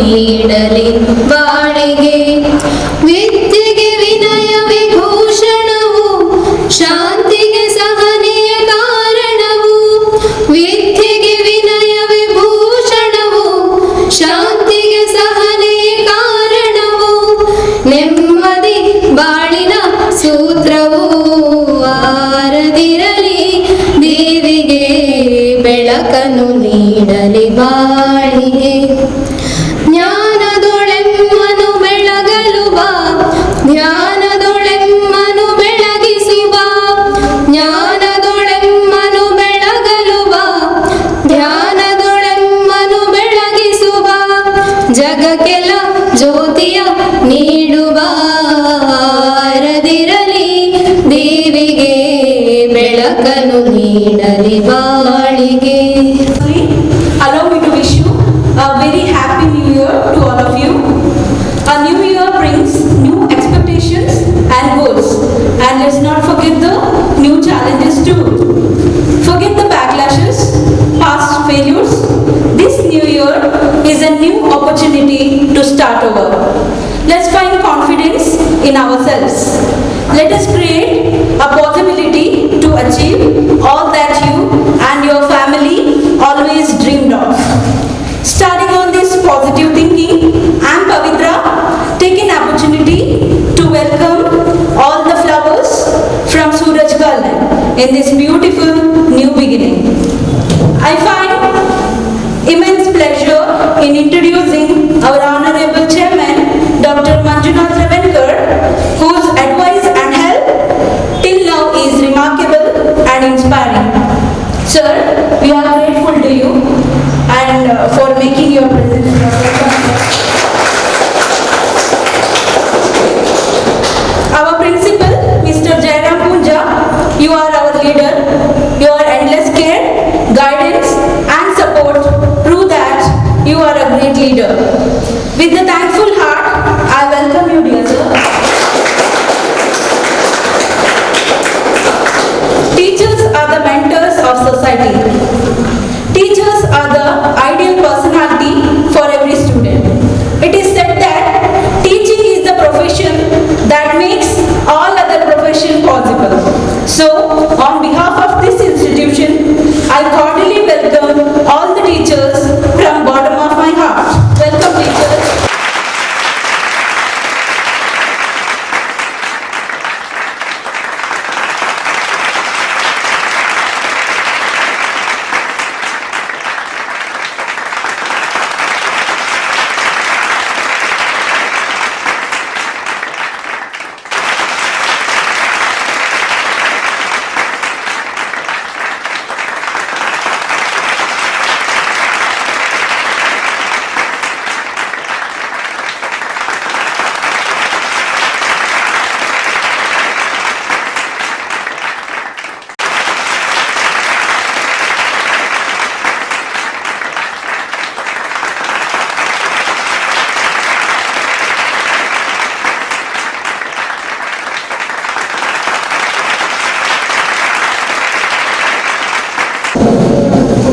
ನೀಡಲಿ ಬಾಳಿಗೆ. ವಿದ್ಯೆಗೆ ವಿನಯ ವಿಭೂಷಣವು, ಶಾಂತಿಗೆ ಸಹನೆಯ ಕಾರಣವು. ವಿದ್ಯೆಗೆ ವಿನಯ ವಿಭೂಷಣವು, ಶಾಂತಿಗೆ ಸಹನೆಯ ಕಾರಣವು. ನೆಮ್ಮದಿ ಬಾಳಿನ ಸೂತ್ರವು, ಆರದಿರಲಿ ದೇವಿಗೆ ಬೆಳಕನ್ನು ನೀಡಲಿ ಬಾಳಿಗೆ. ಜ್ಞಾನದೊಳೆಮ್ಮನು ಬೆಳಗಲು ಬಾ, ಜ್ಞಾನದೊಳೆಮ್ಮನು ಬೆಳಗಿಸುವ. ಜ್ಞಾನದೊಳೆಮ್ಮನು ಬೆಳಗಲು ಬಾ, ಧ್ಯಾನದೊಳೆಮ್ಮನು ಬೆಳಗಿಸುವ. ಜಗಕ್ಕೆಲ್ಲ ಜ್ಯೋತಿಯ ನೀಡುವ, ಆರದಿರಲಿ ದೇವಿಗೆ ಬೆಳಕನ್ನು ನೀಡಲಿ ಬಾಳಿಗೆ. Allow me to wish you a very happy new year to all of you. A new year brings new expectations and goals, and let's not forget the new challenges too. Forget the backlashes, past failures. This new year is a new opportunity to start over. Let's find confidence in ourselves. Let us create a possibility to achieve all that you and your family always dreamed of. Starting on this positive thinking, I am Pavitra. Take an opportunity to welcome all the flowers from Suraj Garden in this beautiful new beginning. I find immense pleasure in introducing our Honorable Chairman, Dr. Manjunath Ravenkar, whose advice and help till now is remarkable and inspiring. Sir, we are grateful to you and for making your presence. Our principal, Mr. Jairam Punja, you are our leader. Your endless care, guidance and support prove that you are a great leader. With a thankful heart, I welcome you, dear sir. Teachers are the mentors of society. Teachers are the ideal personality for every student. It is said that teaching is the profession that makes all other professions possible. So, on behalf of this institution, I cordially welcome all the teachers from bottom of my heart. Welcome, teachers.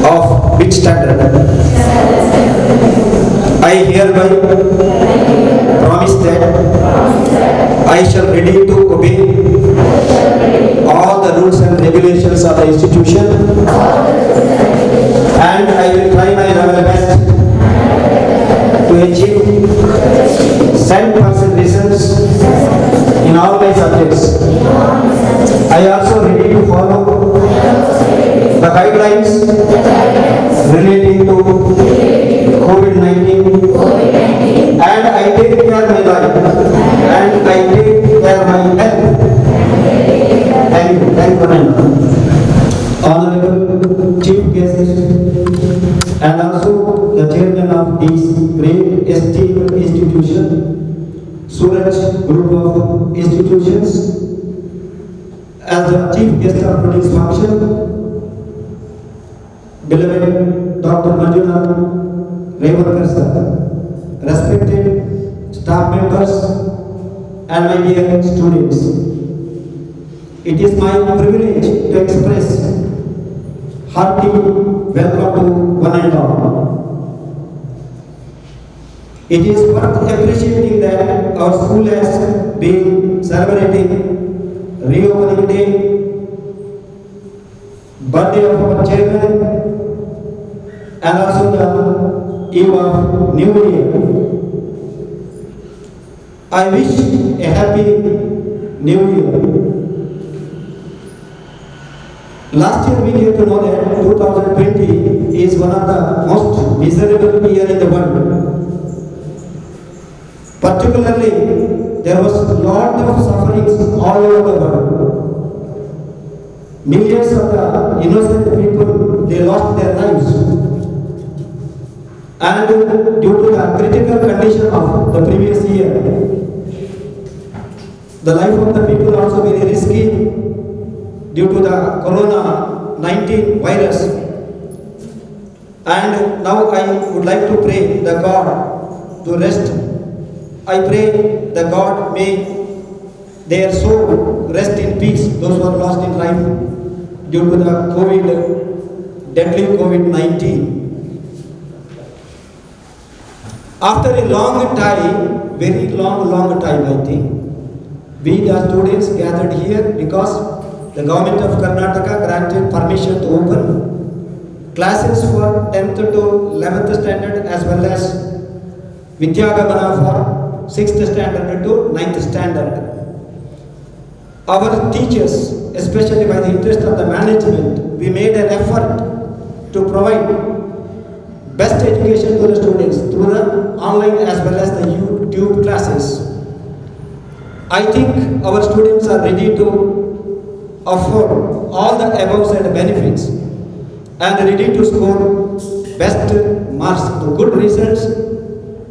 Of which standard? I hereby promise that I shall ready to obey all the rules and regulations of the institution, and I will try my level best to achieve 100% results in all my subjects. I also ready to follow the guidelines relating to COVID-19, and I take care my life, and I take care my health. Thank you. Thank you. Honorable Chief Guest and also the Chairman of this great esteemed institution, Suraj Group of Institutions, as the Chief Guest of today's function, beloved Dr. Manjunath Ravenkar sir, respected staff members and my dear students, it is my privilege to express hearty welcome to one and all. It is worth appreciating that our school has been celebrating reopening day, birthday of our chairman, and also the eve of New Year. I wish a happy New Year. Last year we came to know that 2020 is one of the most miserable year in the world. Particularly, there was a lot of sufferings all over the world. Millions of the innocent people, they lost their lives. And due to the critical condition of the previous year, the life of the people also very risky due to the corona-19 virus. And now I would like to pray the God to rest. I pray the God may their soul rest in peace, those who are lost in life due to the deadly COVID-19. After a long time, very long time I think, we the students gathered here because the government of Karnataka granted permission to open classes for 10th to 11th standard as well as Vidyagamana for 6th standard to 9th standard. Our teachers, especially by the interest of the management, we made an effort to provide best education to the students through the online as well as the YouTube classes. I think our students are ready to offer all the above said benefits and ready to score best marks to good results,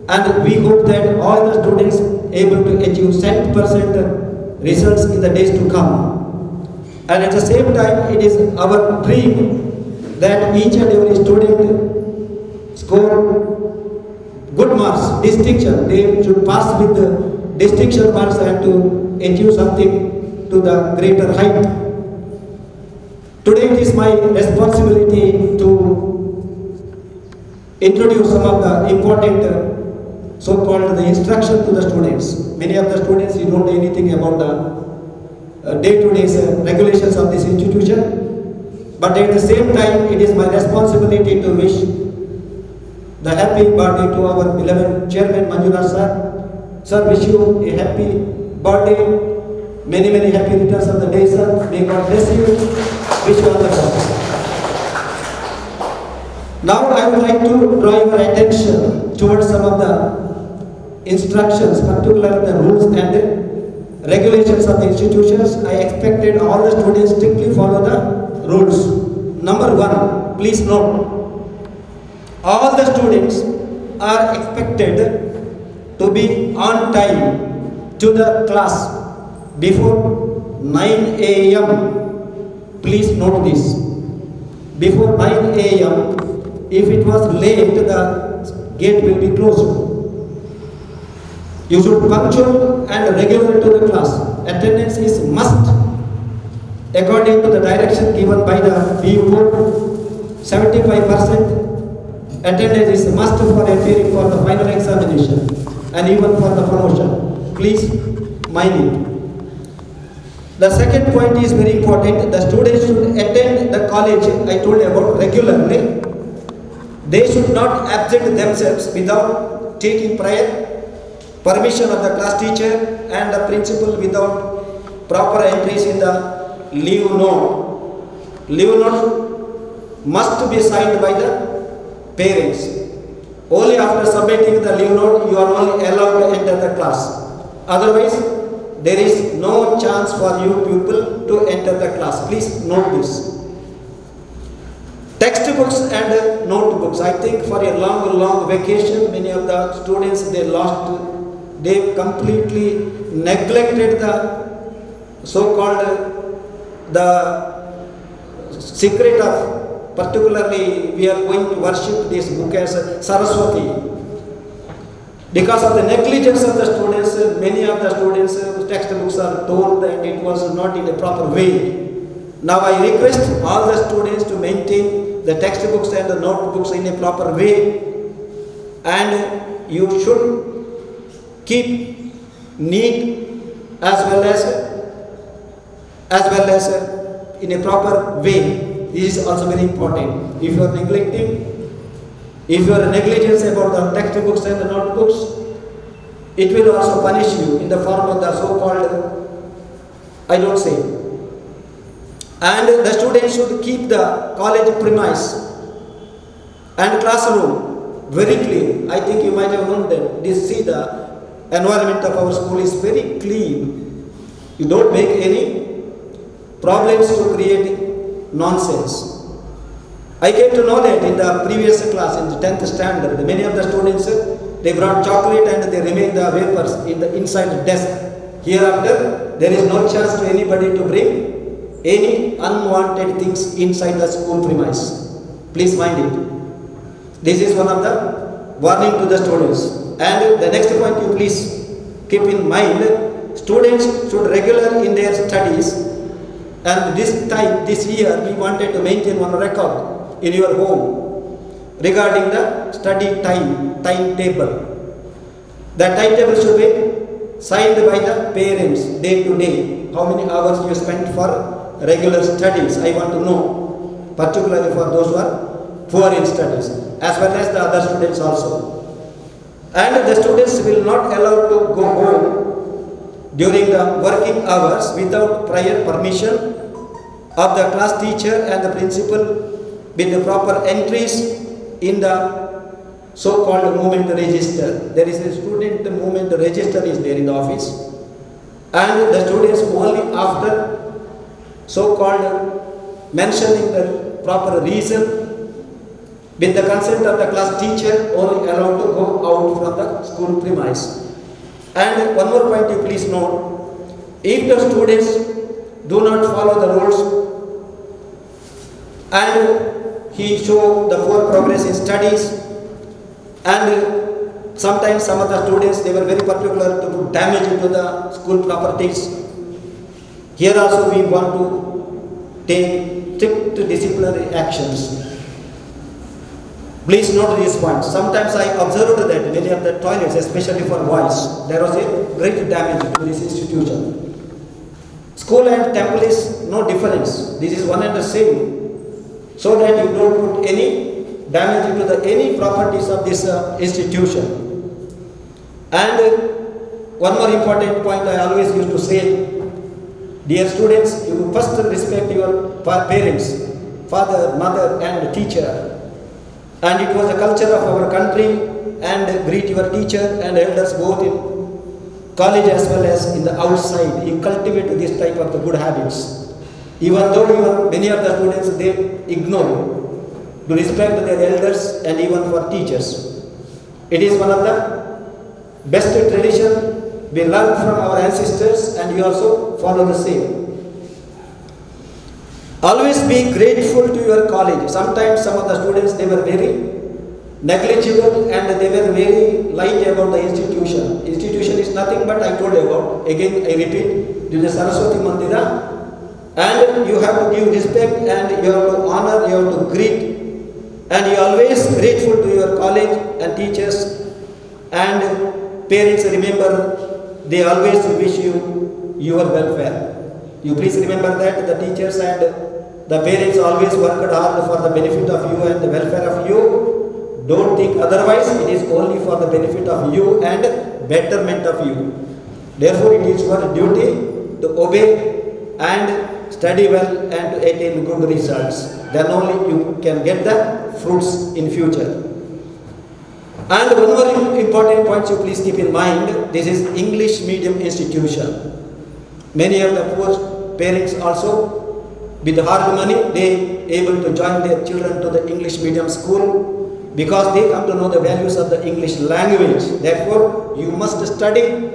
and we hope that all the students able to achieve 100% results in the days to come. And at the same time, it is our dream that each and every student score good marks, distinction. They should pass with the distinction marks and to achieve something to the greater height. Today it is my responsibility to introduce some of the important so-called the instruction to the students. Many of the students, you don't know anything about the day-to-day regulations of this institution. But at the same time, it is my responsibility to wish the happy birthday to our beloved Chairman Manjunath sir. Sir, wish you a happy birthday. Many happy returns of the day, sir. May God bless you. Wish you all the best. Now I would like to draw your attention towards some of the instructions, particularly the rules and regulations of the institutions. I expected all the students strictly follow the rules. Number one, please note, all the students are expected to be on time to the class before 9 a.m. Please note this. Before 9 a.m. If it was late, the gate will be closed. You should punctual and regular to the class. Attendance is must according to the direction given by the PU board. 75% attendance is must for appearing for the final examination and even for the promotion. Please mind it. The second point is very important. The students should attend the college, I told you about, regularly. They should not absent themselves without taking prior permission of the class teacher and the principal without proper entries in the leave note. Leave note must be signed by the parents. Only after submitting the leave note you are only allowed to enter the class. Otherwise, there is no chance for you people to enter the class. Please note this. Textbooks and notebooks. I think for a long vacation, many of the students they completely neglected the so-called the secret of, particularly we are going to worship this book as Saraswati. Because of the negligence of the students, many of the students' textbooks are torn and it was not in a proper way. Now I request all the students to maintain the textbooks and the notebooks in a proper way and you should keep neat as well as in a proper way. This is also very important. If you are negligent about the textbooks and the notebooks, it will also punish you in the form of the so-called, I don't say. And the students should keep the college premise and classroom very clean. I think you might have known that. See, the environment of our school is very clean. You don't make any problems to create nonsense. I came to know that in the previous class, in the 10th standard, many of the students, they brought chocolate and they remained the wafers in the inside the desk. Hereafter, there is no chance to anybody to bring any unwanted things inside the school premise. Please mind it. This is one of the warning to the students. And the next point you please keep in mind, students should regular in their studies. And this year, we wanted to maintain one record in your home regarding the study timetable. The timetable should be signed by the parents day to day. How many hours you spend for regular studies? I want to know, particularly for those who are poor in studies, as well as the other students also. And the students will not allowed to go home during the working hours without prior permission of the class teacher and the principal, with the proper entries in the so-called movement register. There is a student movement register is there in the office, and the students only after so-called mentioning the proper reason with the consent of the class teacher only allowed to go out from the school premise. And one more point you please note, if the students do not follow the rules and he show the poor progress in studies, and sometimes some of the students, they were very particular to do damage to the school properties. Here also we want to take strict disciplinary actions. Please note this point. Sometimes I observed that many of the toilets, especially for boys, there was a great damage to this institution. School and temple is no difference. This is one and the same. So that you don't put any damage into any properties of this institution. And one more important point I always used to say, dear students, you first respect your parents, father, mother and teacher. And it was the culture of our country, and greet your teacher and elders both in college as well as in the outside. You cultivate this type of the good habits. Even though many of the students, they ignore to respect their elders and even for teachers. It is one of the best tradition we learned from our ancestors, and you also follow the same. Always be grateful to your college. Sometimes some of the students, they were very negligible and they were very light about the institution. Institution is nothing but I told you about. Again, I repeat, this is Saraswati Mandira. And you have to give respect and you have to honor, you have to greet, and you are always grateful to your college and teachers and parents. Remember, they always wish you your welfare. You please remember that the teachers and the parents always worked hard for the benefit of you and the welfare of you. Don't think otherwise. It is only for the benefit of you and betterment of you. Therefore, it is your duty to obey and study well and to attain good results. Then only you can get the fruits in future. And one more important point you please keep in mind, this is English medium institution. Many of the poor parents also, with hard money, they able to join their children to the English medium school because they come to know the values of the English language. Therefore, you must study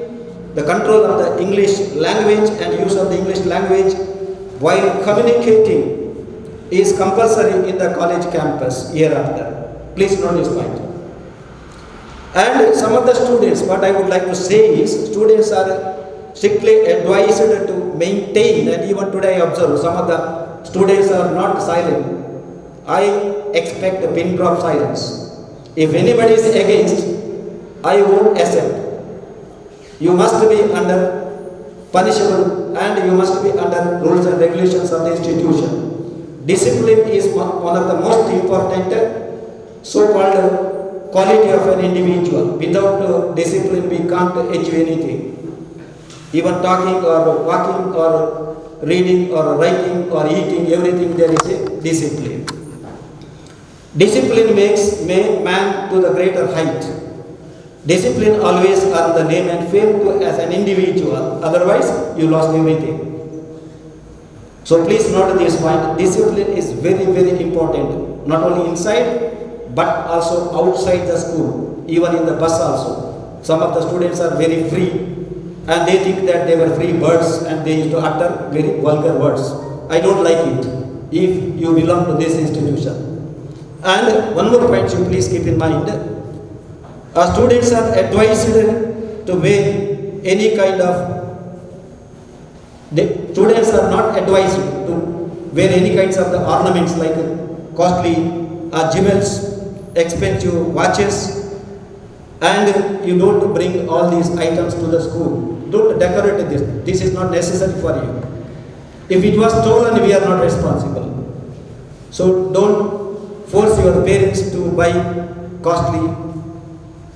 the control of the English language and use of the English language while communicating is compulsory in the college campus hereafter. Please note this point. And some of the students, what I would like to say is, students are strictly advised to maintain, and even today I observe some of the students are not silent. I expect a pin drop silence. If anybody is against I won't accept. You must be under punishable and you must be under rules and regulations of the institution. Discipline is one of the most important so-called quality of an individual. Without discipline, we can't achieve anything. Even talking or walking or reading or writing or eating, everything there is a discipline. Discipline makes man to the greater height. Discipline always earn the name and fame to as an individual. Otherwise, you lost everything. So please note this point. Discipline is very, very important. Not only inside, but also outside the school. Even in the bus also. Some of the students are very free. And they think that they were free birds and they used to utter very vulgar words. I don't like it if you belong to this institution. And one more point you please keep in mind. Students are advised to wear any kind of, students are not advised to wear any kinds of the ornaments like costly jewels, expensive watches, and you don't bring all these items to the school. Don't decorate this. This is not necessary for you. If it was stolen, we are not responsible. So don't force your parents to buy costly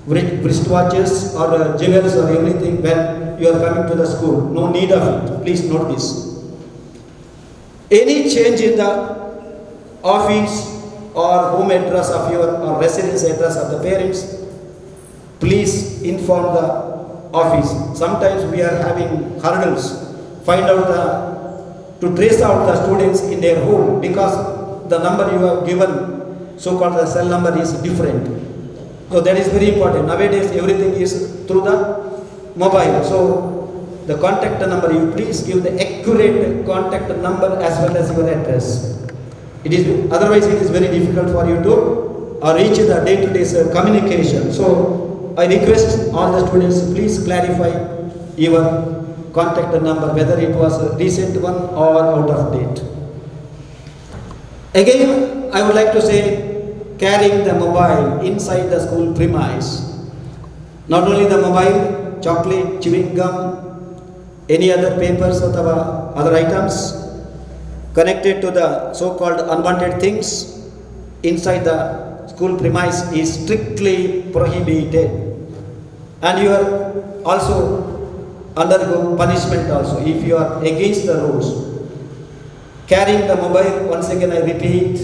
wristwatches or jewels or everything when you are coming to the school. No need of it. Please note this. Any change in the office or home address of your or residence address of the parents, please inform the office. Sometimes we are having hurdles. Find out to trace out the students in their home because the number you have given, so-called the cell number, is different. So that is very important. Nowadays everything is through the mobile. So the contact number, you please give the accurate contact number as well as your address. Otherwise it is very difficult for you to reach the day-to-day communication. So I request all the students, please clarify your contact number, whether it was a recent one or out of date. Again, I would like to say, carrying the mobile inside the school premise. Not only the mobile, chocolate, chewing gum, any other papers or other items connected to the so-called unwanted things inside the school premise is strictly prohibited. And you are also undergo punishment also if you are against the rules. Carrying the mobile, once again I repeat,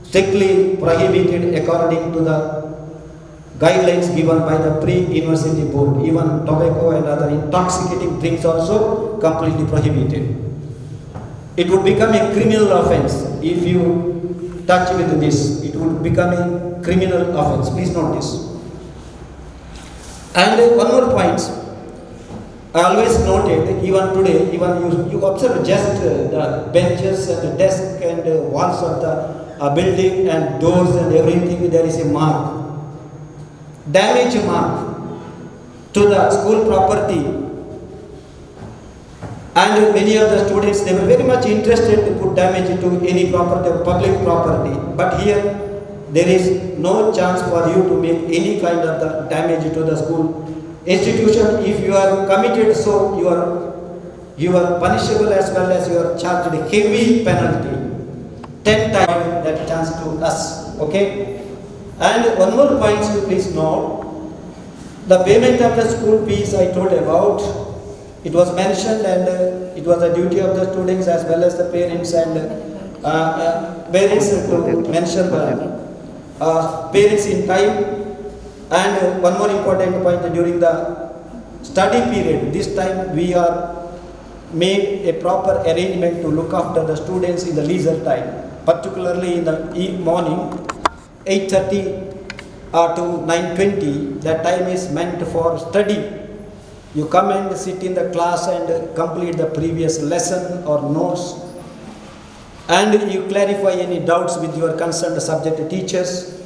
strictly prohibited according to the guidelines given by the pre-university board. Even tobacco and other intoxicating drinks also completely prohibited. It would become a criminal offense if you touch with this. It would become a criminal offense. Please note this. And one more point. I always noted, even today, even you observe just the benches and the desk and the walls of the building and doors and everything, there is a mark, damage mark to the school property. And many of the students, they were very much interested to put damage to any property, public property. But here, there is no chance for you to make any kind of the damage to the school institution. If you are committed, so you are punishable as well as you are charged a heavy penalty. 10 times that chance to us. Okay? And one more point you please note. The payment of the school fees I told about, it was mentioned, and it was the duty of the students as well as the parents and parents to mention the parents in time. And one more important point, during the study period, this time we are made a proper arrangement to look after the students in the leisure time. Particularly in the morning, 8:30 to 9:20, that time is meant for study. You come and sit in the class and complete the previous lesson or notes, and you clarify any doubts with your concerned subject teachers.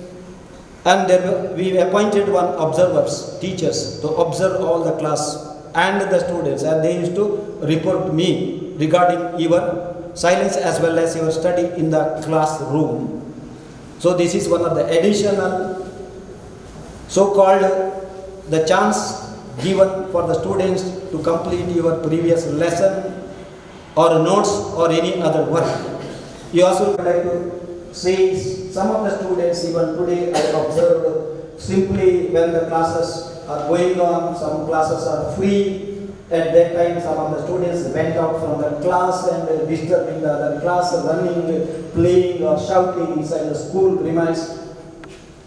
And we appointed one observers, teachers, to observe all the class and the students, and they used to report me regarding your silence as well as your study in the classroom. So this is one of the additional so-called the chance given for the students to complete your previous lesson or notes or any other work. You also would like to say some of the students even today I observed simply when the classes are going on, some classes are free. At that time some of the students went out from the class and disturbing the other class, running, playing or shouting inside the school premises.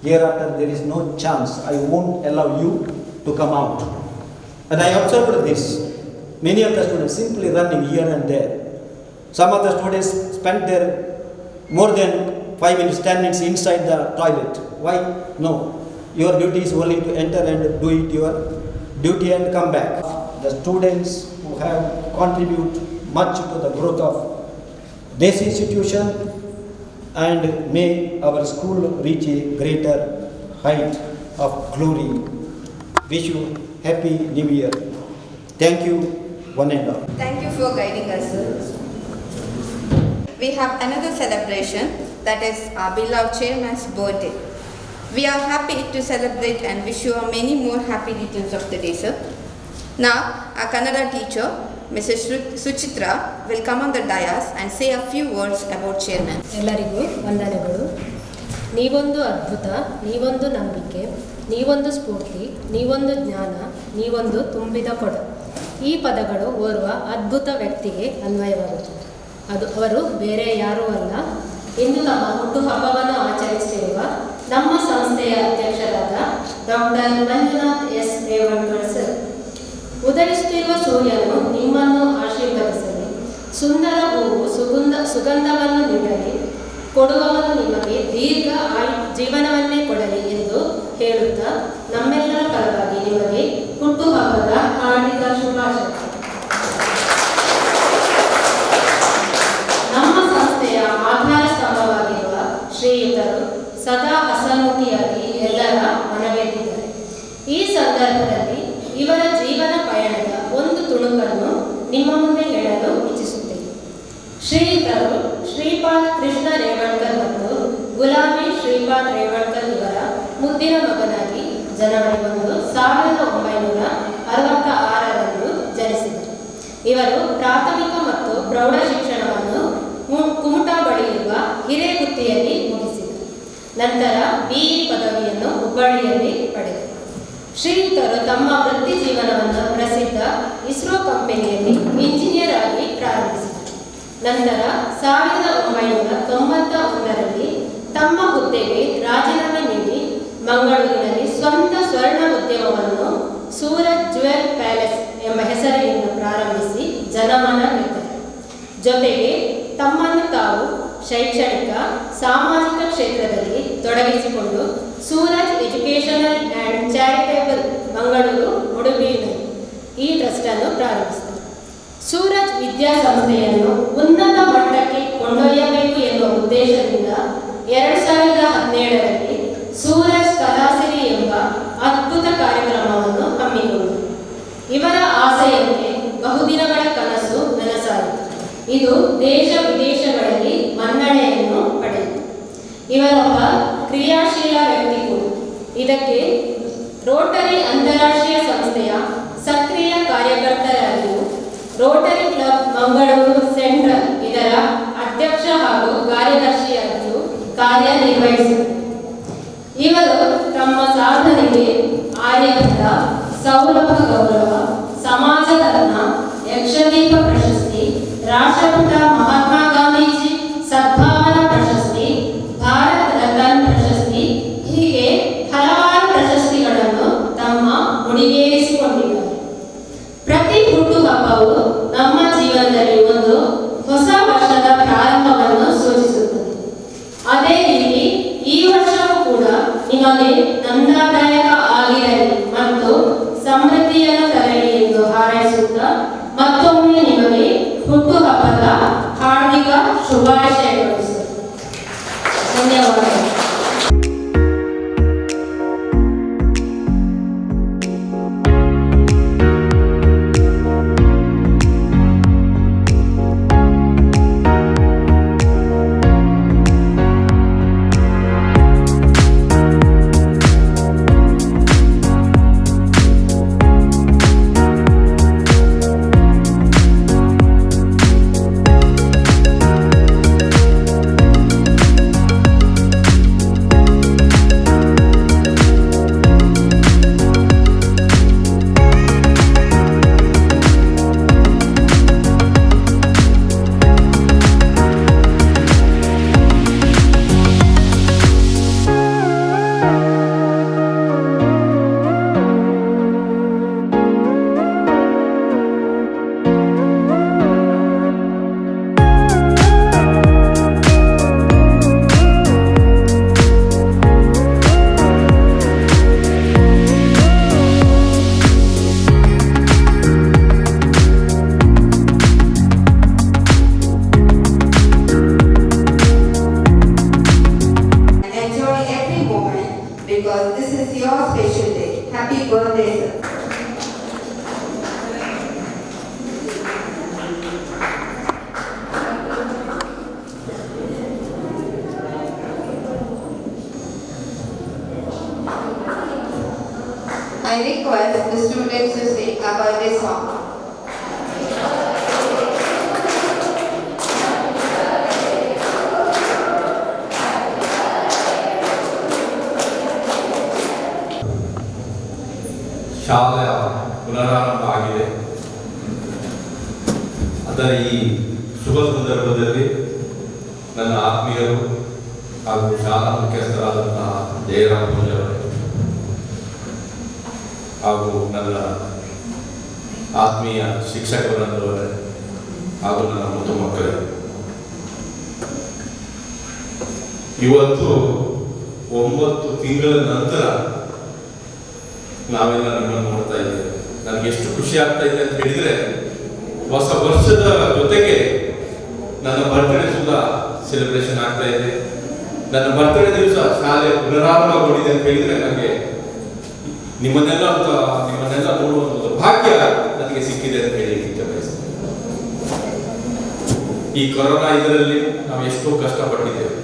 Hereafter there is no chance, I won't allow you to come out. And I observed this. Many of the students simply running here and there. Some of the students spent their more than 5 minutes, 10 minutes inside the toilet. Why? No. Your duty is only to enter and do it your duty and come back. The students who have contributed much to the growth of this institution, and may our school reach a greater height of glory. Wish you Happy New Year. Thank you, one and all. Thank you for guiding us, sir. We have another celebration, that is our beloved chairman's birthday. We are happy to celebrate and wish you many more happy returns of the day, sir. Now, our Kannada teacher, Mrs. Suchitra, will come on the dais and say a few words about chairman. ಎಲ್ಲರಿಗೂ ವಂದನೆಗಳು. ನೀವೊಂದು ಅದ್ಭುತ, ನೀವೊಂದು ನಂಬಿಕೆ, ನೀವೊಂದು ಸ್ಫೂರ್ತಿ, ನೀವೊಂದು ಜ್ಞಾನ, ನೀವೊಂದು ತುಂಬಿದ ಕೊಡ. ಈ ಪದಗಳು ಓರ್ವ ಅದ್ಭುತ ವ್ಯಕ್ತಿಗೆ ಅನ್ವಯವಾಗುತ್ತದೆ. ಅವರು ಬೇರೆ ಯಾರೂ ಅಲ್ಲ, ಇಂದು ನಮ್ಮ ಹುಟ್ಟುಹಬ್ಬವನ್ನು ಆಚರಿಸುತ್ತಿರುವ ನಮ್ಮ ಸಂಸ್ಥೆಯ ಅಧ್ಯಕ್ಷರಾದ doctor Manjunath S Revankar sir. ಉದಯಿಸುತ್ತಿರುವ ಸೂರ್ಯನು ನಿಮ್ಮನ್ನು ಆಶೀರ್ವದಿಸಲಿ, ಸುಂದರ ಹೂವು ಸುಗಂಧವನ್ನು ನೀಡಲಿ, ಕೊಡುವವನು ನಿಮಗೆ ದೀರ್ಘ ಜೀವನವನ್ನೇ ಕೊಡಲಿ ಎಂದು ಹೇಳುತ್ತಾ ನಮ್ಮೆಲ್ಲರ ಪರವಾಗಿ ನಿಮಗೆ ಹುಟ್ಟುಹಬ್ಬದ ಹಾರ್ದಿಕ ಶುಭಾಶಯ. ನಮ್ಮ ಸಂಸ್ಥೆಯ ಆಧಾರ ಸ್ತಂಭವಾಗಿರುವ ಶ್ರೀಯುತರು ಸದಾ ಹಸನ್ಮುಖಿಯಾಗಿ ಎಲ್ಲರ ಮನಗೆದ್ದಿದ್ದಾರೆ. ಈ ಸಂದರ್ಭದಲ್ಲಿ ಇವರ ಜೀವನ ಪಯಣದ ಒಂದು ತುಣುಕನ್ನು ನಿಮ್ಮ ಮುಂದೆ ಹೇಳಲು ಇಚ್ಛಿಸುತ್ತೇನೆ. ಶ್ರೀಯುತರು ಶ್ರೀಪಾದ್ ಕೃಷ್ಣ ರೇವಣ್ಕರ್ ಮತ್ತು ಗುಲಾಬಿ ಶ್ರೀಪಾದ್ ರೇವಣ್ಕರ್ ಇವರ ಮುದ್ದಿನ ಮಗನಾಗಿ ಜನವರಿ 1, 1966ರಂದು ಜನಿಸಿದರು. ಇವರು ಪ್ರಾಥಮಿಕ ಮತ್ತು ಪ್ರೌಢ ಶಿಕ್ಷಣವನ್ನು ಕುಮಟಾ ಬಳಿ ಇರುವ ಹಿರೇಗುತ್ತಿಯಲ್ಲಿ ಮುಗಿಸಿದರು. ನಂತರ BE ಪದವಿಯನ್ನು ಹುಬ್ಬಳ್ಳಿಯಲ್ಲಿ ಪಡೆದರು. ಶ್ರೀಯುತರು ತಮ್ಮ ವೃತ್ತಿ ಜೀವನವನ್ನು ಪ್ರಸಿದ್ಧ ಇಸ್ರೋ ಕಂಪನಿಯಲ್ಲಿ ಇಂಜಿನಿಯರ್ ಆಗಿ ಪ್ರಾರಂಭಿಸಿದರು. ನಂತರ 1991ರಲ್ಲಿ ತಮ್ಮ ಹುದ್ದೆಗೆ ರಾಜೀನಾಮೆ ನೀಡಿ ಮಂಗಳೂರಿನಲ್ಲಿ ಸ್ವಂತ ಸ್ವರ್ಣ ಉದ್ಯಮವನ್ನು ಸೂರತ್ ಜ್ಯುವೆಲ್ ಪ್ಯಾಲೇಸ್ ಎಂಬ ಹೆಸರಿನಿಂದ ಪ್ರಾರಂಭಿಸಿ ಜನಮನ ಗೆದ್ದರು. ಜೊತೆಗೆ ತಮ್ಮನ್ನು ತಾವು ಶೈಕ್ಷಣಿಕ ಸಾಮಾಜಿಕ ಕ್ಷೇತ್ರದಲ್ಲಿ ತೊಡಗಿಸಿಕೊಂಡು Suraj educational and charitable Mangaluru ಉಡುಪಿಯಲ್ಲಿ ಈ ಟ್ರಸ್ಟನ್ನು ಪ್ರಾರಂಭಿಸಿದರು. ಸೂರಜ್ ವಿದ್ಯಾಸಂಸ್ಥೆಯನ್ನು ಉನ್ನತ ಮಟ್ಟಕ್ಕೆ ಕೊಂಡೊಯ್ಯಬೇಕು ಎನ್ನುವ ಉದ್ದೇಶದಿಂದ 2017ರಲ್ಲಿ ಸೂರಜ್ ಕಲಾಸಿರಿ ಎಂಬ ಅದ್ಭುತ ಕಾರ್ಯಕ್ರಮವನ್ನು ಹಮ್ಮಿಕೊಂಡರು. ಇವರ ಆಸೆಯಂತೆ ಬಹುದಿನಗಳ ಕನಸು ನನಸಾಯಿತು. ಇದು ದೇಶ ವಿದೇಶಗಳಲ್ಲಿ ಮನ್ನಣೆಯನ್ನು ಪಡೆಯಿತು. ಇವರೊಬ್ಬ ಕ್ರಿಯಾಶೀಲ ವ್ಯಕ್ತಿ ಕೂಡ. ಇದಕ್ಕೆ ರೋಟರಿ ಅಂತಾರಾಷ್ಟ್ರೀಯ ಸಂಸ್ಥೆಯ ಸಕ್ರಿಯ ಕಾರ್ಯಕರ್ತರಾಗಿಯೂ ರೋಟರಿ ಕ್ಲಬ್ ಮಂಗಳೂರು ಸೆಂಟ್ರಲ್ ಇದರ ಅಧ್ಯಕ್ಷ ಹಾಗೂ ಕಾರ್ಯದರ್ಶಿಯಾಗಿಯೂ ಕಾರ್ಯನಿರ್ವಹಿಸಿದರು. ಇವರು ತಮ್ಮ ಸಾಧನೆಗೆ ಆರ್ಯಭಟ, ಸೌರಭ ಗೌರವ, ಸಮಾಜರತ್ನ, ಯಕ್ಷದೀಪ ಪ್ರಶಸ್ತಿ, ರಾಷ್ಟ್ರಪಿತ ಮಹಾತ್ಮ ಗಾಂಧೀಜಿ ಸದ್ಭಾವನಾ ಪ್ರಶಸ್ತಿ, ಭಾರತ್ ರತ್ನ ಪ್ರಶಸ್ತಿ, ಹೀಗೆ ಹಲವಾರು ಪ್ರಶಸ್ತಿಗಳನ್ನು ತಮ್ಮ ಮುಡಿಗೇರಿಸಿಕೊಂಡಿದ್ದಾರೆ. ಪ್ರತಿ ಹುಟ್ಟುಹಬ್ಬವು ನಮ್ಮ ಜೀವನದಲ್ಲಿ ಒಂದು ಹೊಸ ವರ್ಷದ ಪ್ರಾರಂಭವನ್ನು ಸೂಚಿಸುತ್ತದೆ. ಅದೇ ರೀತಿ ಈ ವರ್ಷವೂ ಕೂಡ ನಿಮಗೆ ನಂದಾದಾಯಕ ಆಗಿರಲಿ ಮತ್ತು ಸಮೃದ್ಧಿಯನ್ನು ತರಲಿ ಎಂದು ಹಾರೈಸುತ್ತಾ ಮತ್ತೊಮ್ಮೆ ನಿಮಗೆ ಹುಟ್ಟುಹಬ್ಬದ ಹಾರ್ದಿಕ ಶುಭಾಶಯಗಳು. ಧನ್ಯವಾದಗಳು. birthday, sir. I request the students to sing a birthday song. ಶಾಲೆಯ ಪುನರಾರಂಭ ಆಗಿದೆ. ಅದರ ಈ ಶುಭ ಸಂದರ್ಭದಲ್ಲಿ ನನ್ನ ಆತ್ಮೀಯರು ಹಾಗೂ ಶಾಲಾ ಮುಖ್ಯಸ್ಥರಾದಂತಹ ಜಯರಾಮ್ ಪೂಜಾರವರು ಹಾಗೂ ನನ್ನ ಆತ್ಮೀಯ ಶಿಕ್ಷಕರವರೇ ಹಾಗೂ ನನ್ನ ಮುದ್ದು ಮಕ್ಕಳು, ಇವತ್ತು 9 ತಿಂಗಳ ನಂತರ ನಾವೆಲ್ಲ ನಿಮ್ಮನ್ನು ನೋಡ್ತಾ ಇದ್ದೇವೆ. ನನಗೆ ಎಷ್ಟು ಖುಷಿ ಆಗ್ತಾ ಇದೆ ಅಂತ ಹೇಳಿದ್ರೆ, ಹೊಸ ವರ್ಷದ ಜೊತೆಗೆ ನನ್ನ ಬರ್ತ್ಡೇ ಸುಧಾ ಸೆಲೆಬ್ರೇಷನ್ ಆಗ್ತಾ ಇದೆ. ನನ್ನ ಬರ್ತ್ಡೇ ದಿವಸ ಶಾಲೆ ಪುನರಾರಂಭಗೊಂಡಿದೆ ಅಂತ ಹೇಳಿದ್ರೆ ನನಗೆ ನಿಮ್ಮನ್ನೆಲ್ಲ ನೋಡುವ ಒಂದು ಭಾಗ್ಯ ನನಗೆ ಸಿಕ್ಕಿದೆ ಅಂತ ಹೇಳಿ ಬಯಸ್ತೇನೆ. ಈ ಕೊರೋನಾ ಇದರಲ್ಲಿ ನಾವು ಎಷ್ಟೋ ಕಷ್ಟಪಟ್ಟಿದ್ದೇವೆ.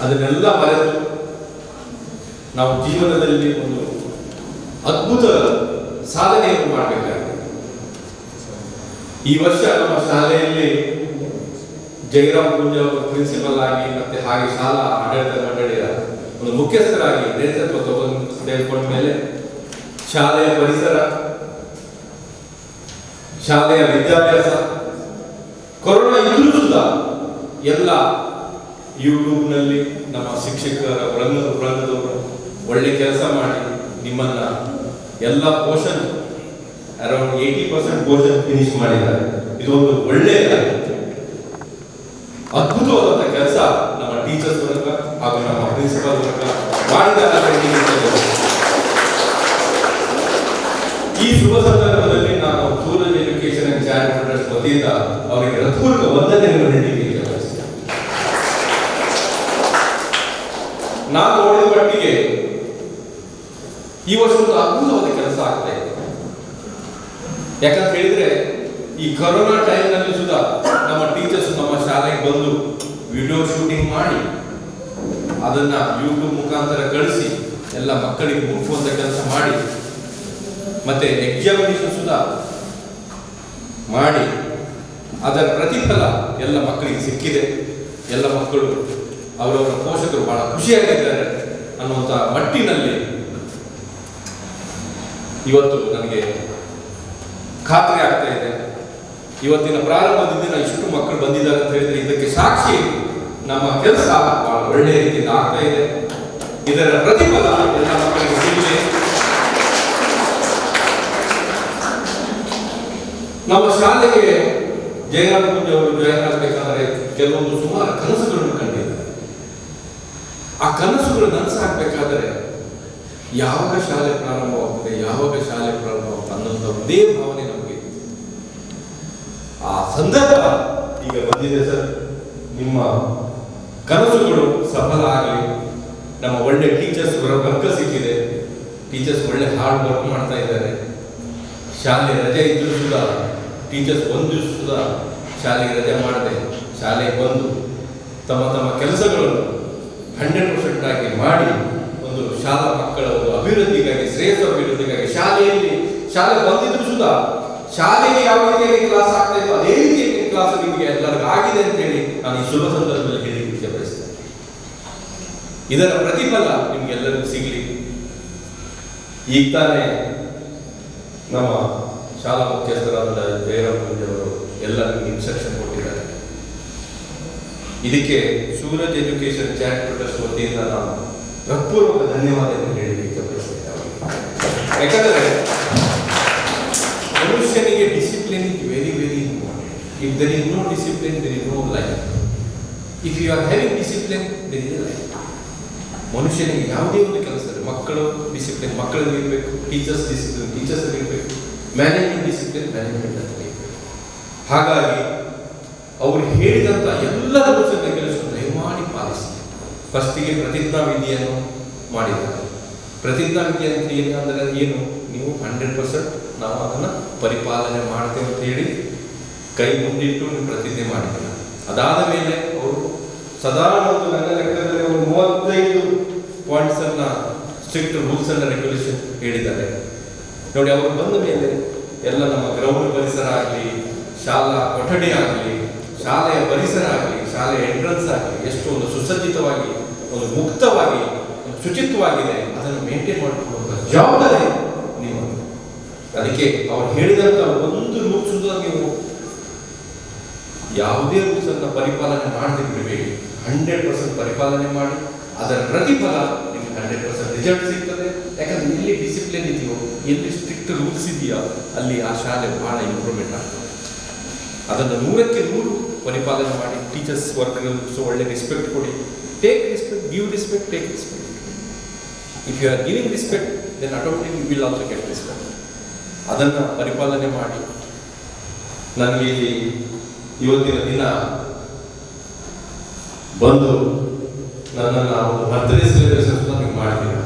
ಅದನ್ನೆಲ್ಲ ಮರೆತು ನಾವು ಜೀವನದಲ್ಲಿ ಒಂದು ಅದ್ಭುತ ಸಾಧನೆಯನ್ನು ಮಾಡಬೇಕಾಗಿದೆ. ಈ ವರ್ಷ ನಮ್ಮ ಶಾಲೆಯಲ್ಲಿ ಜಯರಾಮ್ ಪೂಂಜಾ ಅವರು ಪ್ರಿನ್ಸಿಪಲ್ ಆಗಿ ಮತ್ತೆ ಹಾಗೆ ಶಾಲಾ ಆಡಳಿತ ಮಂಡಳಿಯ ಒಂದು ಮುಖ್ಯಸ್ಥರಾಗಿ ನೇತೃತ್ವ ತೆಗೆದುಕೊಂಡ ಮೇಲೆ ಶಾಲೆಯ ಪರಿಸರ, ಶಾಲೆಯ ವಿದ್ಯಾಭ್ಯಾಸ, ಕೊರೋನಾ ಇದ್ರೂ ಸುಧಾ ಎಲ್ಲ ಯೂಟ್ಯೂಬ್ನಲ್ಲಿ ನಮ್ಮ ಶಿಕ್ಷಕರ ವೃಂದದವರು ಒಳ್ಳೆ ಕೆಲಸ ಮಾಡಿ ನಿಮ್ಮನ್ನ ಎಲ್ಲ ಪೋರ್ಷನ್ ಅರೌಂಡ್ 80% ಪೋರ್ಷನ್ ಫಿನಿಶ್ ಮಾಡಿದ್ದಾರೆ. ಇದು ಒಂದು ಒಳ್ಳೆಯ ಅದ್ಭುತವಾದಂಥ ಕೆಲಸ ನಮ್ಮ ಟೀಚರ್ಸ್ ವರ್ಗ ಹಾಗೂ ನಮ್ಮ ಪ್ರಿನ್ಸಿಪಾಲ್ ವರ್ಗ ಮಾಡಿದ್ದಾರೆ. ಈ ಶುಭ ಸಂದರ್ಭದಲ್ಲಿ ನಾನು Suraj education and charitable trust ವತಿಯಿಂದ ಅವರಿಗೆ ಹೃತ್ಪೂರ್ವಕ ವಂದನೆಯನ್ನು ನೀಡಲಿಕ್ಕೆ ಬಯಸ್ತೇನೆ. ನಾನು ನೋಡಿದ ಮಟ್ಟಿಗೆ ಈ ವರ್ಷ ಒಂದು ಅದ್ಭುತವಾದ ಕೆಲಸ ಆಗ್ತಾ ಇದೆ. ಯಾಕಂತ ಹೇಳಿದ್ರೆ ಈ ಕೊರೋನಾ ಟೈಮ್ನಲ್ಲಿ ಸುಧಾ ನಮ್ಮ ಟೀಚರ್ಸ್ ನಮ್ಮ ಶಾಲೆಗೆ ಬಂದು ವಿಡಿಯೋ ಶೂಟಿಂಗ್ ಮಾಡಿ ಅದನ್ನ ಯೂಟ್ಯೂಬ್ ಮುಖಾಂತರ ಕಳಿಸಿ ಎಲ್ಲ ಮಕ್ಕಳಿಗೆ ಮುಟ್ಟುವಂತ ಕೆಲಸ ಮಾಡಿ ಮತ್ತೆ ಎಕ್ಸಾಮಿನೇಷನ್ ಸುಧಾ ಮಾಡಿ ಅದರ ಪ್ರತಿಫಲ ಎಲ್ಲ ಮಕ್ಕಳಿಗೆ ಸಿಕ್ಕಿದೆ. ಎಲ್ಲ ಮಕ್ಕಳು ಅವರವರ ಪೋಷಕರು ಬಹಳ ಖುಷಿಯಾಗಿದ್ದಾರೆ ಅನ್ನುವಂಥ ಮಟ್ಟಿನಲ್ಲಿ ಇವತ್ತು ನನಗೆ ಖಾತ್ರಿ ಆಗ್ತಾ ಇದೆ. ಇವತ್ತಿನ ಪ್ರಾರಂಭದ ದಿನ ಇಷ್ಟು ಮಕ್ಕಳು ಬಂದಿದ್ದಾರೆ ಅಂತ ಹೇಳಿದ್ರೆ ಇದಕ್ಕೆ ಸಾಕ್ಷಿ ನಮ್ಮ ಕೆಲಸ ಬಹಳ ಒಳ್ಳೆಯ ರೀತಿಯಿಂದ ಆಗ್ತಾ ಇದೆ. ಇದರ ಪ್ರತಿಫಲ ಎಲ್ಲ ಮಕ್ಕಳಿಗೆ ಸಿಗಲಿ. ನಮ್ಮ ಶಾಲೆಗೆ ಜಯರಾಮ್ ಪೂಂಜಾ ಅವರು ಜಾಯಿನ್ ಆಗಬೇಕಾದ್ರೆ ಕೆಲವೊಂದು ಸುಮಾರು ಕನಸುಗಳನ್ನು ಕಂಡಿದ್ದಾರೆ. ಆ ಕನಸುಗಳು ನನಸಾಗಬೇಕಾದರೆ ಯಾವಾಗ ಶಾಲೆ ಪ್ರಾರಂಭವಾಗ್ತದೆ ಅನ್ನೋಂಥ ಒಂದೇ ಭಾವನೆ ನಮಗೆ ಇತ್ತು. ಆ ಸಂದರ್ಭ ಈಗ ಬಂದಿದೆ ಸರ್. ನಿಮ್ಮ ಕನಸುಗಳು ಸಫಲ ಆಗಲಿ. ನಮ್ಮ ಒಳ್ಳೆ ಟೀಚರ್ಸ್ ವರ್ಗ ಸಿಕ್ಕಿದೆ. ಟೀಚರ್ಸ್ ಒಳ್ಳೆ ಹಾರ್ಡ್ ವರ್ಕ್ ಮಾಡ್ತಾ ಇದ್ದಾರೆ. ಶಾಲೆ ರಜೆ ಇದ್ರೂ ಸುಧಾ ಟೀಚರ್ಸ್ ಒಂದು ದಿವಸ ಸುಧಾ ಶಾಲೆಗೆ ರಜೆ ಮಾಡದೆ ಶಾಲೆಗೆ ಬಂದು ತಮ್ಮ ತಮ್ಮ ಕೆಲಸಗಳನ್ನು 100% ಆಗಿ ಮಾಡಿ ಒಂದು ಶಾಲಾ ಮಕ್ಕಳ ಒಂದು ಅಭಿವೃದ್ಧಿಗಾಗಿ, ಶ್ರೇಯಸ್ಸು ಅಭಿವೃದ್ಧಿಗಾಗಿ ಶಾಲೆ ಬಂದಿದ್ರು ಸುಧಾ ಶಾಲೆಗೆ ಯಾವ ರೀತಿಯಾಗಿ ಕ್ಲಾಸ್ ಆಗ್ತಾ ಇತ್ತು ಅದೇ ರೀತಿಯಾಗಿ ಕ್ಲಾಸ್ ನಿಮಗೆ ಎಲ್ಲರಿಗೂ ಆಗಿದೆ ಅಂತ ಹೇಳಿ ನಾನು ಈ ಶುಭ ಸಂದರ್ಭದಲ್ಲಿ ಹೇಳಲಿಕ್ಕೆ ಬಯಸ್ತೇನೆ. ಇದರ ಪ್ರತಿಫಲ ನಿಮ್ಗೆಲ್ಲರಿಗೂ ಸಿಗಲಿ. ಈಗ ತಾನೇ ನಮ್ಮ ಶಾಲಾ ಮುಖ್ಯಸ್ಥರಾದ ಜಯರಾಮ್ ಪೂಂಜಾ ಅವರು ಎಲ್ಲ ನಿಮಗೆ ಇನ್ಸ್ಟ್ರಕ್ಷನ್ ಕೊಟ್ಟಿದ್ದಾರೆ. ಇದಕ್ಕೆ ಸೂರಜ್ ಎಜುಕೇಶನ್ ಚಾರಿಟಬಲ್ ಟ್ರಸ್ಟ್ ವತಿಯಿಂದ ನಾನು ಹೃತ್ಪೂರ್ವಕ ಧನ್ಯವಾದವನ್ನು ಹೇಳಲಿಕ್ಕೆ ಬಯಸ್ತೇನೆ. ಯಾಕಂದರೆ ಮನುಷ್ಯನಿಗೆ discipline is very very important. If there is no discipline there is no life. If you are having discipline there is life. ಮನುಷ್ಯನಿಗೆ ಯಾವುದೇ ಒಂದು ಕೆಲಸ ಮಕ್ಕಳು ಡಿಸಿಪ್ಲಿನ್ ಮಕ್ಕಳಿಗೆ ಇರಬೇಕು, ಟೀಚರ್ಸ್ ಡಿಸಿಪ್ಲಿನ್ ಟೀಚರ್ಸ್ ಇರಬೇಕು, ಮ್ಯಾನೇಜ್ಮೆಂಟ್ ಡಿಸಿಪ್ಲಿನ್ ಮ್ಯಾನೇಜ್ಮೆಂಟ್ ಅಂತ ಇರಬೇಕು. ಹಾಗಾಗಿ ಅವರು ಹೇಳಿದಂಥ ಎಲ್ಲ ರೂಲ್ಸನ್ನು ಕೆಲಸ ದಯಮಾಡಿ ಪಾಲಿಸಿ. ಫಸ್ಟಿಗೆ ಪ್ರತಿಜ್ಞಾ ವಿಧಿಯನ್ನು ಮಾಡಿದ್ದಾರೆ. ಪ್ರತಿಜ್ಞಾವಿಧಿ ಅಂತ ಏನಂದರೆ ಏನು, ನೀವು 100% ನಾವು ಅದನ್ನು ಪರಿಪಾಲನೆ ಮಾಡ್ತೇವೆ ಅಂತ ಹೇಳಿ ಕೈ ಮುಂದಿಟ್ಟು ನೀವು ಪ್ರತಿಜ್ಞೆ ಮಾಡಿದ್ದೀರ. ಅದಾದ ಮೇಲೆ ಅವರು ಸದಾ ಒಂದು ನನ್ನ ಲೆಕ್ಕದಲ್ಲಿ ಒಂದು 35 ಪಾಯಿಂಟ್ಸನ್ನು ಸ್ಟ್ರಿಕ್ಟ್ ರೂಲ್ಸ್ ಅಂಡ್ ರೆಗ್ಯುಲೇಷನ್ ಹೇಳಿದ್ದಾರೆ. ನೋಡಿ, ಅವರು ಬಂದ ಮೇಲೆ ಎಲ್ಲ ನಮ್ಮ ಗ್ರೌಂಡ್ ಪರಿಸರ ಆಗಲಿ, ಶಾಲಾ ಕೊಠಡಿ ಆಗಲಿ, ಶಾಲೆಯ ಪರಿಸರ ಆಗಲಿ, ಶಾಲೆಯ ಎಂಟ್ರೆನ್ಸ್ ಆಗಲಿ ಎಷ್ಟು ಒಂದು ಸುಸಜ್ಜಿತವಾಗಿ, ಒಂದು ಮುಕ್ತವಾಗಿ, ಒಂದು ಶುಚಿತ್ವವಾಗಿದೆ. ಅದನ್ನು ಮೇಂಟೈನ್ ಮಾಡಿಕೊಳ್ಳುವಂಥ ಜವಾಬ್ದಾರಿ ನಿಮ್ಮದು. ಅದಕ್ಕೆ ಅವ್ರು ಹೇಳಿದಂಥ ಒಂದು ರೂಲ್ಸ್ ನೀವು ಯಾವುದೇ ರೂಲ್ಸನ್ನು ಪರಿಪಾಲನೆ ಮಾಡದೆ ಬಿಡಬೇಡಿ. 100% ಪರಿಪಾಲನೆ ಮಾಡಿ ಅದರ ಪ್ರತಿಫಲ ನಿಮಗೆ 100% ರಿಸಲ್ಟ್ ಸಿಗ್ತದೆ. ಯಾಕಂದ್ರೆ ಎಲ್ಲಿ ಡಿಸಿಪ್ಲಿನ್ ಇದೆಯೋ, ಎಲ್ಲಿ ಸ್ಟ್ರಿಕ್ಟ್ ರೂಲ್ಸ್ ಇದೆಯೋ, ಅಲ್ಲಿ ಆ ಶಾಲೆ ಬಹಳ ಇಂಪ್ರೂವ್ಮೆಂಟ್ ಆಗ್ತದೆ. ಅದನ್ನು 100ಕ್ಕೆ 100 ಪರಿಪಾಲನೆ ಮಾಡಿ. ಟೀಚರ್ಸ್ ವರ್ಕ್ಗಳು ಒಳ್ಳೆ ರೆಸ್ಪೆಕ್ಟ್ ಕೊಡಿ. Take respect, give respect, take respect. If you are giving respect, then automatic you will also get respect. ಅದನ್ನು ಪರಿಪಾಲನೆ ಮಾಡಿ. ನನಗೆ ಇವತ್ತಿನ ದಿನ ಬಂದು ನನ್ನನ್ನು ಒಂದು ಬರ್ತ್ಡೇ ಸೆಲೆಬ್ರೇಷನ್ಸ್ ನೀವು ಮಾಡಿದ್ದೀರ.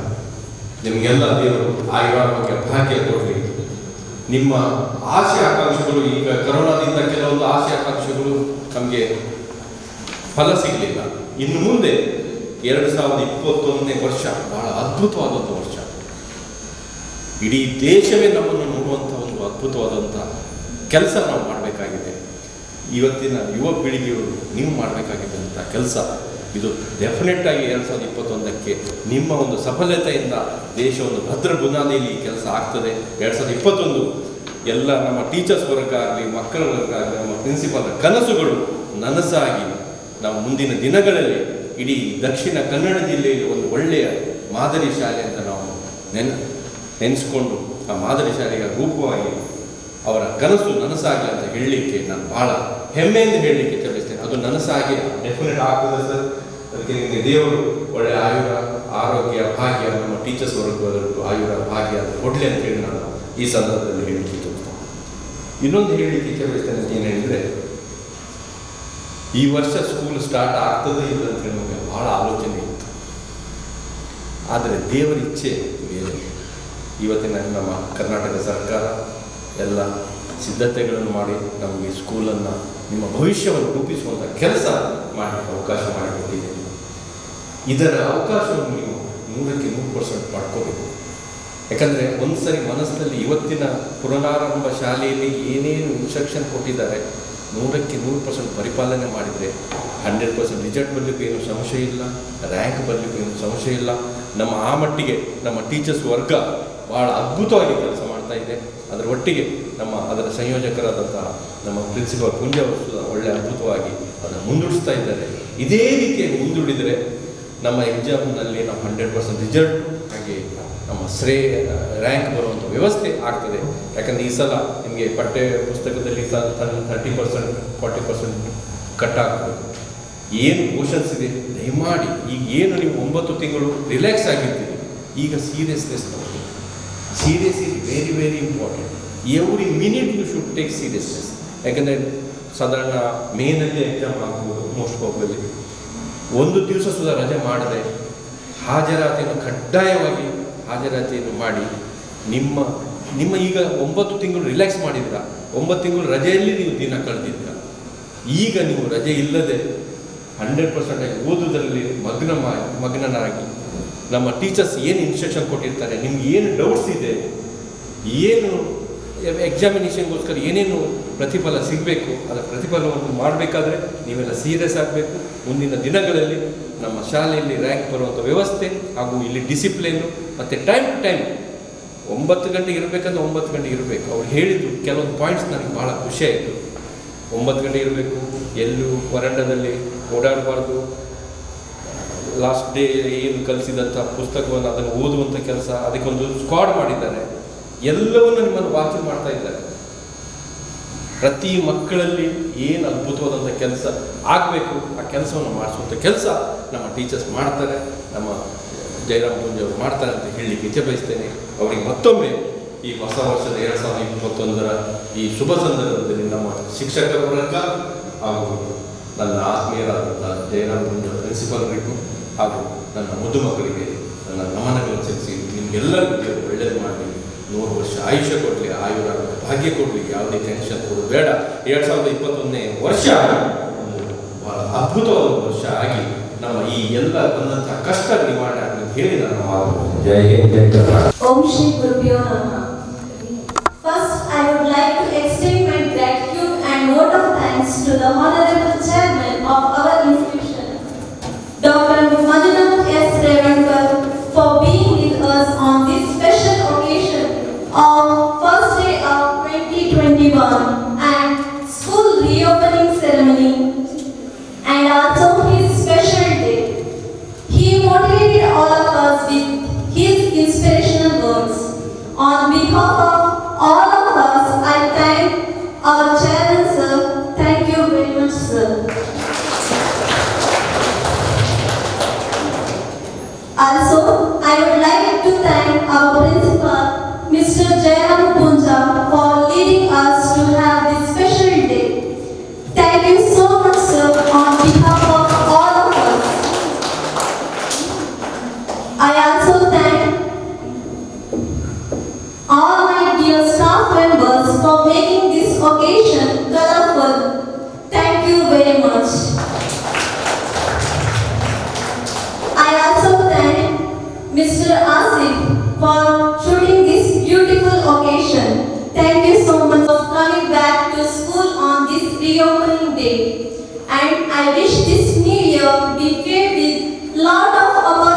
ನಿಮಗೆಲ್ಲ ದೇವರು ಆಯುರ್ವೇದಕ್ಕೆ ಭಾಗ್ಯ ಕೊಡಲಿ. ನಿಮ್ಮ ಆಸೆ ಆಕಾಂಕ್ಷೆಗಳು, ಈಗ ಕರೋನಾದಿಂದ ಕೆಲವೊಂದು ಆಸೆ ಆಕಾಂಕ್ಷೆಗಳು ನಮಗೆ ಫಲ ಸಿಗಲಿಲ್ಲ. ಇನ್ನು ಮುಂದೆ 2021ನೇ ವರ್ಷ ಬಹಳ ಅದ್ಭುತವಾದಂಥ ವರ್ಷ. ಇಡೀ ದೇಶವೇ ನಮ್ಮನ್ನು ನೋಡುವಂಥ ಒಂದು ಅದ್ಭುತವಾದಂಥ ಕೆಲಸ ನಾವು ಮಾಡಬೇಕಾಗಿದೆ. ಇವತ್ತಿನ ಯುವ ಪೀಳಿಗೆಯವರು ನೀವು ಮಾಡಬೇಕಾಗಿದ್ದಂಥ ಕೆಲಸ ಇದು. ಡೆಫಿನೆಟ್ ಆಗಿ 2021ಕ್ಕೆ ನಿಮ್ಮ ಒಂದು ಸಫಲತೆಯಿಂದ ದೇಶ ಒಂದು ಭದ್ರ ಬುನಾದಿಯಲ್ಲಿ ಈ ಕೆಲಸ ಆಗ್ತದೆ. 2021 ಎಲ್ಲ ನಮ್ಮ ಟೀಚರ್ಸ್ ವರ್ಗ ಆಗಲಿ, ಮಕ್ಕಳ ವರ್ಗ ಆಗಲಿ, ನಮ್ಮ ಪ್ರಿನ್ಸಿಪಾಲ್ ಕನಸುಗಳು ನನಸಾಗಿ ನಾವು ಮುಂದಿನ ದಿನಗಳಲ್ಲಿ ಇಡೀ ದಕ್ಷಿಣ ಕನ್ನಡ ಜಿಲ್ಲೆಯಲ್ಲಿ ಒಂದು ಒಳ್ಳೆಯ ಮಾದರಿ ಶಾಲೆ ಅಂತ ನಾವು ನೆನೆಸ್ಕೊಂಡು ಆ ಮಾದರಿ ಶಾಲೆಗೆ ರೂಪವಾಗಿ ಅವರ ಕನಸು ನನಸಾಗಲಿ ಅಂತ ಹೇಳಲಿಕ್ಕೆ ನಾನು ಬಹಳ ಹೆಮ್ಮೆಯಿಂದ ಹೇಳಲಿಕ್ಕೆ ಚಲಿಸ್ತೇನೆ. ಅದು ನನಸಾಗಿ ಡೆಫಿನೆಟ್ ಆಗ್ತದೆ ಸರ್. ಅದಕ್ಕೆ ನಿಮಗೆ ದೇವರು ಒಳ್ಳೆಯ ಆರೋಗ್ಯ ಭಾಗ್ಯ, ನಮ್ಮ ಟೀಚರ್ಸ್ ವರ್ಗದವರೆಗೂ ಭಾಗ್ಯ ಅಂತ ಕೊಡಲಿ ಅಂತ ಹೇಳಿ ನಾನು ಈ ಸಂದರ್ಭದಲ್ಲಿ ಹೇಳಲಿಕ್ಕೆ ಚಲಿಸ್ತೇನೆ. ಇನ್ನೊಂದು ಹೇಳಲಿಕ್ಕೆ ಚಲಿಸ್ತೇನೆ ಅಂತ ಏನು ಹೇಳಿದರೆ, ಈ ವರ್ಷ ಸ್ಕೂಲ್ ಸ್ಟಾರ್ಟ್ ಆಗ್ತದೆ ಇಲ್ಲ ಅಂತ ಹೇಳಿ ನಮಗೆ ಬಹಳ ಆಲೋಚನೆ ಇತ್ತು. ಆದರೆ ದೇವರ ಇಚ್ಛೆ ಬೇರೆ. ಇವತ್ತಿನ ನಮ್ಮ ಕರ್ನಾಟಕ ಸರ್ಕಾರ ಎಲ್ಲ ಸಿದ್ಧತೆಗಳನ್ನು ಮಾಡಿ ನಮಗೆ ಸ್ಕೂಲನ್ನು, ನಿಮ್ಮ ಭವಿಷ್ಯವನ್ನು ರೂಪಿಸುವಂಥ ಕೆಲಸ ಮಾಡಿ ಅವಕಾಶ ಮಾಡಿಕೊಟ್ಟಿದೆ. ಇದರ ಅವಕಾಶವನ್ನು ನೀವು 100ಕ್ಕೆ 100% ಮಾಡ್ಕೋಬೇಕು. ಯಾಕಂದರೆ ಒಂದು ಸರಿ ಮನಸ್ಸಿನಲ್ಲಿ ಇವತ್ತಿನ ಪುನರಾರಂಭ ಶಾಲೆಯಲ್ಲಿ ಏನೇನು ಇನ್ಸ್ಟ್ರಕ್ಷನ್ ಕೊಟ್ಟಿದ್ದಾರೆ 100ಕ್ಕೆ 100% ಪರಿಪಾಲನೆ ಮಾಡಿದರೆ 100% ರಿಸಲ್ಟ್ ಬರಲಿಕ್ಕೂ ಏನು ಸಂಶಯ ಇಲ್ಲ, ರ್ಯಾಂಕ್ ಬರಲಿಕ್ಕೂ ಏನು ಸಂಶಯ ಇಲ್ಲ. ನಮ್ಮ ಆ ಮಟ್ಟಿಗೆ ನಮ್ಮ ಟೀಚರ್ಸ್ ವರ್ಗ ಭಾಳ ಅದ್ಭುತವಾಗಿ ಕೆಲಸ ಮಾಡ್ತಾ ಇದೆ. ಅದರ ಒಟ್ಟಿಗೆ ಅದರ ಸಂಯೋಜಕರಾದಂತಹ ನಮ್ಮ ಪ್ರಿನ್ಸಿಪಾಲ್ ಪುಂಜ ಒಳ್ಳೆ ಅದ್ಭುತವಾಗಿ ಅದನ್ನು ಮುಂದೂಡಿಸ್ತಾ ಇದ್ದಾರೆ. ಇದೇ ರೀತಿಯಾಗಿ ಮುಂದೂಡಿದರೆ ನಮ್ಮ ಎಕ್ಸಾಮ್ನಲ್ಲಿ ನಾವು 100% ರಿಸಲ್ಟ್ ಹಾಗೆ ನಮ್ಮ ರ್ಯಾಂಕ್ ಬರುವಂಥ ವ್ಯವಸ್ಥೆ ಆಗ್ತದೆ. ಯಾಕಂದರೆ ಈ ಸಲ ನಿಮಗೆ ಪಠ್ಯ ಪುಸ್ತಕದಲ್ಲಿ 30% 40% ಕಟ್ ಆಗ್ತದೆ. ಏನು ಪೋರ್ಷನ್ಸ್ ಇದೆ ದಯಮಾಡಿ ಈಗ ಏನು ನೀವು 9 ತಿಂಗಳು ರಿಲ್ಯಾಕ್ಸ್ ಆಗಿರ್ತೀರಿ, ಈಗ ಸೀರಿಯಸ್ನೆಸ್ ನೋಡಿ. Serious is very very important. Every minute you should take seriousness. ಯಾಕಂದರೆ ಸಾಧಾರಣ ಮೇನಲ್ಲಿ ಎಕ್ಸಾಮ್ ಆಗ್ಬೋದು. ಮೋಸ್ಟ್ ಪ್ರಾಬಬಲಿ ಒಂದು ದಿವಸ ಸುಧಾ ರಜೆ ಮಾಡದೆ ಹಾಜರಾತಿಯನ್ನು ಕಡ್ಡಾಯವಾಗಿ ಹಾಜರಾತಿಯನ್ನು ಮಾಡಿ ನಿಮ್ಮ ಈಗ 9 ತಿಂಗಳು ರಿಲ್ಯಾಕ್ಸ್ ಮಾಡಿದ್ದೀರ, 9 ತಿಂಗಳು ರಜೆಯಲ್ಲಿ ನೀವು ದಿನ ಕಳೆದಿದ್ದೀರ. ಈಗ ನೀವು ರಜೆ ಇಲ್ಲದೆ 100% ಆಗಿ ಓದುವುದರಲ್ಲಿ ಮಗ್ನನಾಗಿ ನಮ್ಮ ಟೀಚರ್ಸ್ ಏನು ಇನ್ಸ್ಟ್ರಕ್ಷನ್ ಕೊಟ್ಟಿರ್ತಾರೆ, ನಿಮ್ಗೆ ಏನು ಡೌಟ್ಸ್ ಇದೆ, ಏನು ಎಕ್ಸಾಮಿನೇಷನ್ಗೋಸ್ಕರ ಏನೇನು ಪ್ರತಿಫಲ ಸಿಗಬೇಕು, ಅದರ ಪ್ರತಿಫಲವನ್ನು ಮಾಡಬೇಕಾದ್ರೆ ನೀವೆಲ್ಲ ಸೀರಿಯಸ್ ಆಗಬೇಕು. ಮುಂದಿನ ದಿನಗಳಲ್ಲಿ ನಮ್ಮ ಶಾಲೆಯಲ್ಲಿ ರ್ಯಾಂಕ್ ಬರುವಂಥ ವ್ಯವಸ್ಥೆ ಹಾಗೂ ಇಲ್ಲಿ ಡಿಸಿಪ್ಲಿನು ಮತ್ತು ಟೈಮ್ ಟು ಟೈಮ್ 9 ಗಂಟೆಗೆ ಇರಬೇಕಂದ್ರೆ 9 ಗಂಟೆಗೆ ಇರಬೇಕು. ಅವ್ರು ಹೇಳಿದ್ದು ಕೆಲವೊಂದು ಪಾಯಿಂಟ್ಸ್ ನನಗೆ ಭಾಳ ಖುಷಿಯಾಯಿತು. 9 ಗಂಟೆಗೆ ಇರಬೇಕು, ಎಲ್ಲೂ ವರಂಡದಲ್ಲಿ ಓಡಾಡಬಾರ್ದು, ಲಾಸ್ಟ್ ಡೇ ಏನು ಕಲಿಸಿದಂಥ ಪುಸ್ತಕವನ್ನು ಅದನ್ನು ಓದುವಂಥ ಕೆಲಸ, ಅದಕ್ಕೊಂದು ಸ್ಕ್ವಾಡ್ ಮಾಡಿದ್ದಾರೆ. ಎಲ್ಲವನ್ನು ನಿಮ್ಮನ್ನು ವಾಚ್ ಮಾಡ್ತಾ ಇದ್ದಾರೆ. ಪ್ರತಿ ಮಕ್ಕಳಲ್ಲಿ ಏನು ಅದ್ಭುತವಾದಂಥ ಕೆಲಸ ಆಗಬೇಕು ಆ ಕೆಲಸವನ್ನು ಮಾಡಿಸುವಂಥ ಕೆಲಸ ನಮ್ಮ ಟೀಚರ್ಸ್ ಮಾಡ್ತಾರೆ, ನಮ್ಮ ಜಯರಾಮ್ ಪುಂಜ್ ಅವರು ಮಾಡ್ತಾರೆ ಅಂತ ಹೇಳಲಿಕ್ಕೆ ಇಚ್ಛೆ ಬಯಸ್ತೇನೆ. ಅವರಿಗೆ ಮತ್ತೊಮ್ಮೆ ಈ ಹೊಸ ವರ್ಷದ 2021ರ ಈ ಶುಭ ಸಂದರ್ಭದಲ್ಲಿ ನಮ್ಮ ಶಿಕ್ಷಕರ ವರ್ಗ ಹಾಗೂ ನನ್ನ ಆತ್ಮೀಯರಾದಂಥ ಜಯರಾಮ್ ಪುಂಜ್ ಪ್ರಿನ್ಸಿಪಾಲ್ರಿಗೂ ಹಾಗೂ ನನ್ನ ಮುದ್ದು ಮಕ್ಕಳಿಗೆ ನನ್ನ ನಮನಗಳು ಅನುಸರಿಸಿ ನಿಮ್ಗೆಲ್ಲರಿಗೂ ದೇವರು ಒಳ್ಳೇದು ಮಾಡಲಿ, 100 ವರ್ಷ ಆಯುಷ್ಯ ಕೊಡಲಿ, ಆಯುರ ಭಾಗ್ಯ ಕೊಡಲಿ, ಯಾವುದೇ ಟೆನ್ಷನ್ ಕೊಡೋದು ಬೇಡ. 2021ನೇ ವರ್ಷ ಬಹಳ ಅದ್ಭುತವಾದ ವರ್ಷ ಆಗಿ ನಮ್ಮ ಈ ಎಲ್ಲ ಬಂದಂತಹ ಕಷ್ಟ ನಿವಾರಣೆ ಆಗಲಿ ಹೇಳಿ ನನ್ನ ಮಾತು. ಜೈ ಹಿಂದ್, ಜೈ Karnataka. Om Shri Gurubhyo Namaha. First, I would like to extend my gratitude and vote of thanks to the Honorable Chairman of our institution, Dr. Manjunath S. Revankar, for being with us on this special occasion of first day of 2021 and school reopening ceremony, and also his special day. He motivated all of us with his inspirational words. On behalf of all of us, I thank our chairman, sir. Thank you very much, sir. Also, I would like to thank our principal, Mr. Jayram Punja, for leading us to have this special day. Thank you so much, sir, on behalf of all of us. I also thank all my dear staff members for making this occasion colorful. Thank you very much. I also thank Mr. Asif for shooting this beautiful occasion. Thank you so much for coming back to school on this reopening day. And I wish this new year be filled with lot of opportunities